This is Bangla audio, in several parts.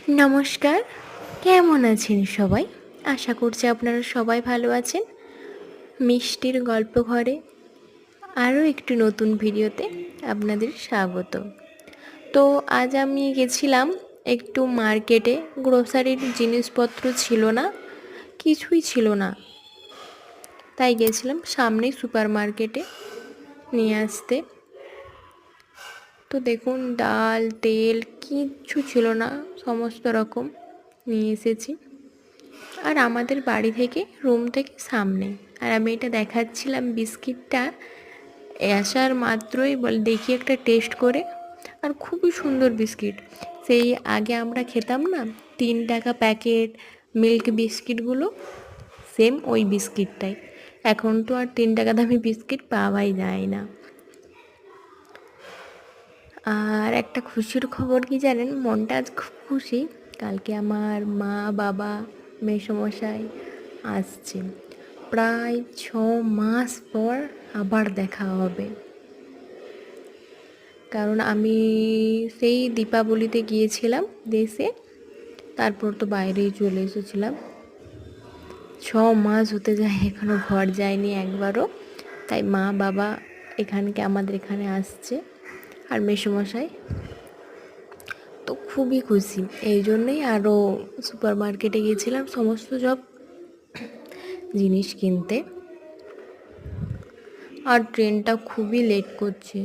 নমস্কার, কেমন আছেন সবাই? আশা করছি আপনারা সবাই ভালো আছেন। মিষ্টির গল্প ঘরে আরও একটি নতুন ভিডিওতে আপনাদের স্বাগত। তো আজ আমি গেছিলাম একটু মার্কেটে, গ্রোসারির জিনিসপত্র ছিল না, কিছুই ছিল না। তাই গেছিলাম সামনেই সুপার মার্কেটে নিয়ে আসতে। তো দেখুন, ডাল, তেল কিচ্ছু ছিল না, সমস্ত রকম নিয়ে এসেছি। আর আমাদের বাড়ি থেকে, রুম থেকে সামনে। আর আমি এটা দেখাচ্ছিলাম বিস্কিটটা, আসার মাত্রই দেখি একটা টেস্ট করে। আর খুবই সুন্দর বিস্কিট। সেই আগে আমরা খেতাম না 3 টাকা প্যাকেট মিল্ক বিস্কিটগুলো, সেম ওই বিস্কিটটাই। এখন তো আর 3 টাকা দামি বিস্কিট পাওয়াই যায় না। আর একটা খুশির খবর কি জানেন, মনটা আজ খুব খুশি। কালকে আমার মা, বাবা, মেসোমশাই আসছে। প্রায় 6 মাস পর আবার দেখা হবে। কারণ আমি সেই দীপাবলিতে গিয়েছিলাম দেশে, তারপর তো বাইরেই চলে এসেছিলাম। 6 মাস হতে যায়, এখনও ঘর যায়নি একবারও। তাই মা, বাবা আমাদের এখানে আসছে, আর মেসোমশাই। তো খুবই খুশি, এই জন্যেই আরও সুপার মার্কেটে গিয়েছিলাম সমস্ত সব জিনিস কিনতে। আর ট্রেনটা খুবই লেট করছে,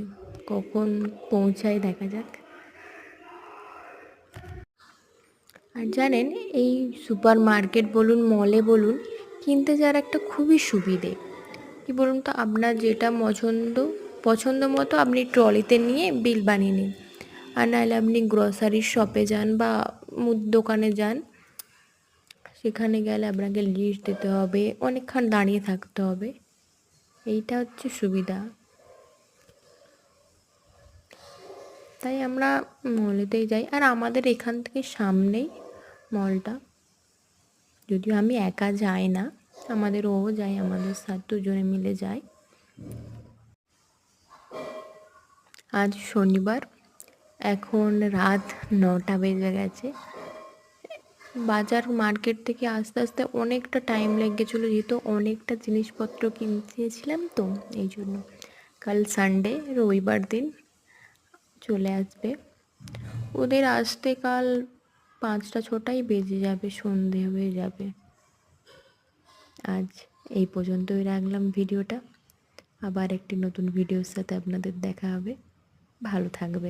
কখন পৌঁছায় দেখা যাক। আর জানেন, এই সুপার মার্কেট বলুন, মলে বলুন, কিনতে যাওয়ার একটা খুবই সুবিধে। কি বলুন তো, আপনার যেটা পছন্দ মতো আপনি ট্রলিতে নিয়ে বিল বানিয়ে নিন। আর নাহলে আপনি গ্রসারির শপে যান বা দোকানে যান, সেখানে গেলে আপনাকে লিস্ট দিতে হবে, অনেকক্ষণ দাঁড়িয়ে থাকতে হবে। এইটা হচ্ছে সুবিধা। তাই আমরা মলেতেই যাই। আর আমাদের এখান থেকে সামনেই মলটা, যদিও আমি একা যাই না, আমাদের ও যায়, আমাদের সাথে দুজনে মিলে যাই। আজ শনিবার, এখন রাত 9টা বেজে গেছে। বাজার মার্কেট থেকে আস্তে আস্তে অনেকটা টাইম লেগেছিলো, যেহেতু অনেকটা জিনিসপত্র কিনতেছিলাম, তো এই জন্য। কাল সানডে, রবিবার দিন চলে আসবে। ওদের আসতে কাল 5টা 6টাই বেজে যাবে, সন্ধে হয়ে যাবে। আজ এই পর্যন্তই রাখলাম ভিডিওটা। আবার একটি নতুন ভিডিওর সাথে আপনাদের দেখা হবে। ভালো থাকবেন।